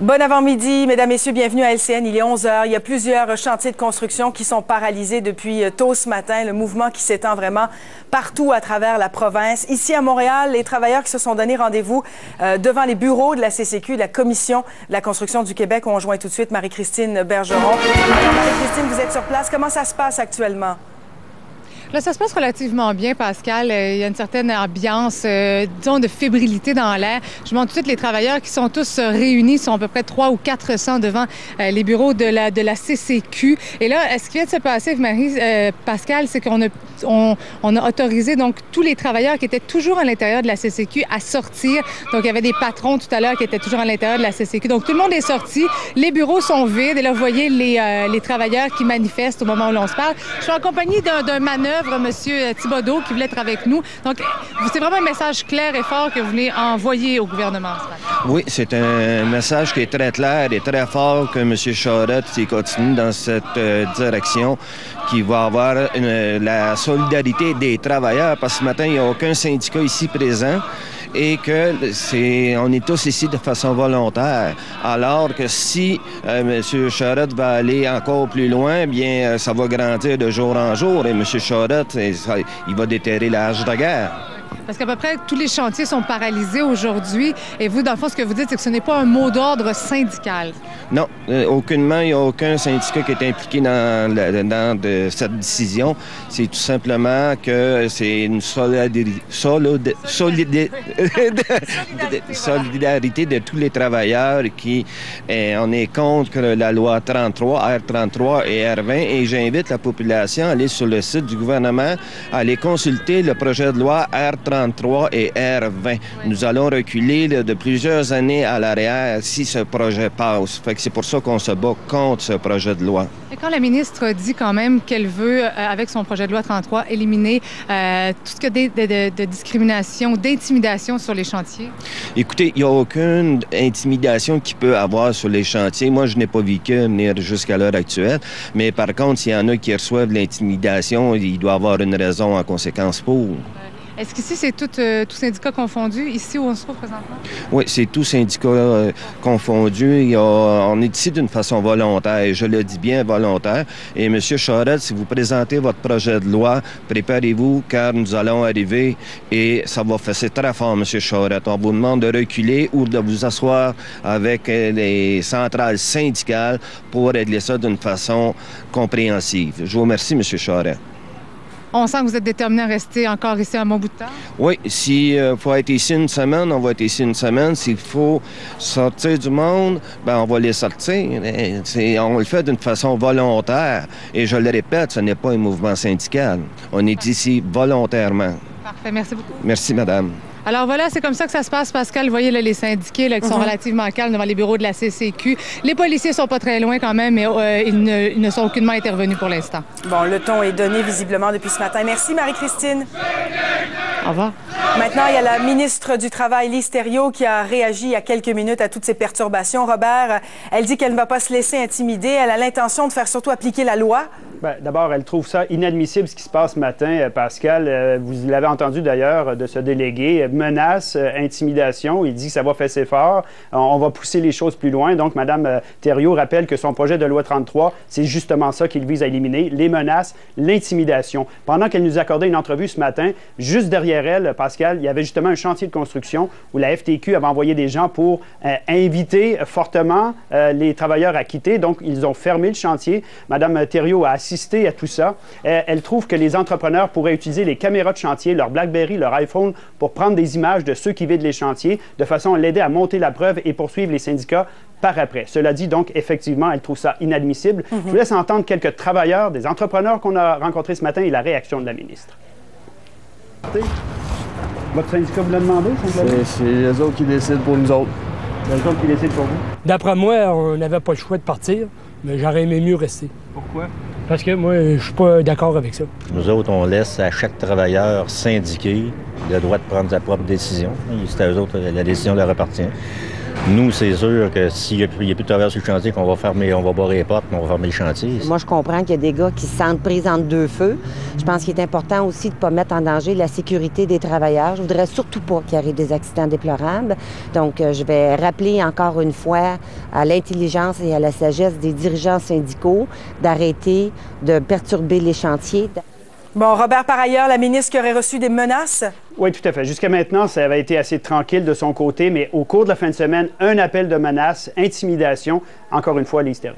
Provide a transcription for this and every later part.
Bon avant-midi, mesdames, messieurs, bienvenue à LCN. Il est 11 h. Il y a plusieurs chantiers de construction qui sont paralysés depuis tôt ce matin. Le mouvement qui s'étend vraiment partout à travers la province. Ici à Montréal, les travailleurs qui se sont donné rendez-vous devant les bureaux de la CCQ, de la Commission de la construction du Québec, ont joint tout de suite Marie-Christine Bergeron. Alors, Marie-Christine, vous êtes sur place. Comment ça se passe actuellement? Là, ça se passe relativement bien, Pascal. Il y a une certaine ambiance, disons, de fébrilité dans l'air. Je montre tout de suite les travailleurs qui sont tous réunis, sont à peu près 300 ou 400 devant les bureaux de la CCQ. Et là, ce qui vient de se passer, Pascal, c'est qu'on a autorisé donc tous les travailleurs qui étaient toujours à l'intérieur de la CCQ à sortir. Donc, il y avait des patrons tout à l'heure qui étaient toujours à l'intérieur de la CCQ. Donc, tout le monde est sorti. Les bureaux sont vides. Et là, vous voyez les travailleurs qui manifestent au moment où l'on se parle. Je suis en compagnie d'un manœuvre, M. Thibodeau, qui voulait être avec nous. Donc, c'est vraiment un message clair et fort que vous voulez envoyer au gouvernement ce matin. Oui, c'est un message qui est très clair et très fort que M. Charette continue dans cette direction, qui va avoir la solidarité des travailleurs, parce que ce matin, il n'y a aucun syndicat ici présent. Et on est tous ici de façon volontaire. Alors que si M. Charette va aller encore plus loin, bien, ça va grandir de jour en jour. Et M. Charette, il va déterrer la hache de guerre. Parce qu'à peu près tous les chantiers sont paralysés aujourd'hui. Et vous, dans le fond, ce que vous dites, c'est que ce n'est pas un mot d'ordre syndical. Non, aucunement. Il n'y a aucun syndicat qui est impliqué dans cette décision. C'est tout simplement que c'est une solidarité de tous les travailleurs qui... on est contre la loi 33, R33 et R20. Et j'invite la population à aller sur le site du gouvernement, à aller consulter le projet de loi R33 et R20. Nous allons reculer de plusieurs années à l'arrière si ce projet passe. Fait que c'est pour ça qu'on se bat contre ce projet de loi. Et quand la ministre dit quand même qu'elle veut, avec son projet de loi 33, éliminer tout ce que de discrimination, d'intimidation sur les chantiers? Écoutez, il n'y a aucune intimidation qu'il peut avoir sur les chantiers. Moi, je n'ai pas vécu venir jusqu'à l'heure actuelle. Mais par contre, s'il y en a qui reçoivent de l'intimidation, il doit y avoir une raison en conséquence pour. Est-ce qu'ici, c'est tout syndicat confondu, ici où on se trouve présentement? Oui, c'est tout syndicat confondu. On est ici d'une façon volontaire, je le dis bien volontaire. Et M. Charette, si vous présentez votre projet de loi, préparez-vous car nous allons arriver et ça va fesser très fort, M. Charette. On vous demande de reculer ou de vous asseoir avec les centrales syndicales pour régler ça d'une façon compréhensive. Je vous remercie, M. Charette. On sent que vous êtes déterminé à rester encore ici un bon bout de temps? Oui, s'il faut être ici une semaine, on va être ici une semaine. S'il faut sortir du monde, bien, on va les sortir. On le fait d'une façon volontaire. Et je le répète, ce n'est pas un mouvement syndical. On est ici volontairement. Parfait. Merci beaucoup. Merci, madame. Alors voilà, c'est comme ça que ça se passe, Pascal. Vous voyez là, les syndiqués là, qui sont relativement calmes devant les bureaux de la CCQ. Les policiers sont pas très loin quand même, mais ils ne sont aucunement intervenus pour l'instant. Bon, le ton est donné visiblement depuis ce matin. Merci, Marie-Christine. Au revoir. Maintenant, il y a la ministre du Travail, Lise Thériault, qui a réagi il y a quelques minutes à toutes ces perturbations. Robert, elle dit qu'elle ne va pas se laisser intimider. Elle a l'intention de faire surtout appliquer la loi. Bien, d'abord, elle trouve ça inadmissible ce qui se passe ce matin, Pascal. Vous l'avez entendu d'ailleurs de ce délégué. Menace, intimidation. Il dit que ça va fesser fort. On va pousser les choses plus loin. Donc, Mme Thériault rappelle que son projet de loi 33, c'est justement ça qu'il vise à éliminer, les menaces, l'intimidation. Pendant qu'elle nous accordait une entrevue ce matin, juste derrière elle, Pascal, il y avait justement un chantier de construction où la FTQ avait envoyé des gens pour inviter fortement les travailleurs à quitter. Donc, ils ont fermé le chantier. Mme Thériault a assisté à tout ça. Elle trouve que les entrepreneurs pourraient utiliser les caméras de chantier, leur BlackBerry, leur iPhone, pour prendre des images de ceux qui vident les chantiers, de façon à l'aider à monter la preuve et poursuivre les syndicats par après. Cela dit, donc, effectivement, elle trouve ça inadmissible. Je vous laisse entendre quelques travailleurs, des entrepreneurs qu'on a rencontrés ce matin et la réaction de la ministre. Votre syndicat vous l'a demandé? C'est les autres qui décident pour nous autres. Les autres qui décident pour vous? D'après moi, on n'avait pas le choix de partir, mais j'aurais aimé mieux rester. Pourquoi? Parce que moi, je suis pas d'accord avec ça. Nous autres, on laisse à chaque travailleur syndiqué le droit de prendre sa propre décision. C'est à eux autres, la décision leur appartient. Nous, c'est sûr que s'il n'y a plus de travailleurs sur le chantier, qu'on va fermer, on va barrer les portes, on va fermer le chantier. Moi, je comprends qu'il y a des gars qui se sentent pris entre deux feux. Je pense qu'il est important aussi de ne pas mettre en danger la sécurité des travailleurs. Je voudrais surtout pas qu'il arrive des accidents déplorables. Donc, je vais rappeler encore une fois à l'intelligence et à la sagesse des dirigeants syndicaux d'arrêter de perturber les chantiers. Bon, Robert, par ailleurs, la ministre qui aurait reçu des menaces? Oui, tout à fait. Jusqu'à maintenant, ça avait été assez tranquille de son côté, mais au cours de la fin de semaine, un appel de menace, intimidation, encore une fois, Lise Thériault.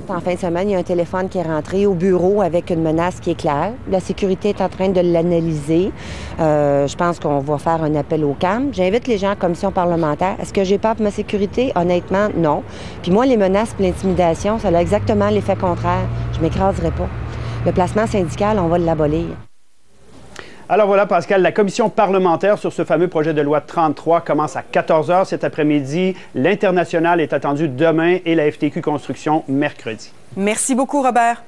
En fin de semaine, il y a un téléphone qui est rentré au bureau avec une menace qui est claire. La sécurité est en train de l'analyser. Je pense qu'on va faire un appel au calme. J'invite les gens en commission parlementaire. Est-ce que j'ai peur pour ma sécurité? Honnêtement, non. Puis moi, les menaces et l'intimidation, ça a exactement l'effet contraire. Je ne m'écraserai pas. Le placement syndical, on va l'abolir. Alors voilà, Pascal, la commission parlementaire sur ce fameux projet de loi 33 commence à 14 h cet après-midi. L'International est attendu demain et la FTQ Construction mercredi. Merci beaucoup, Robert.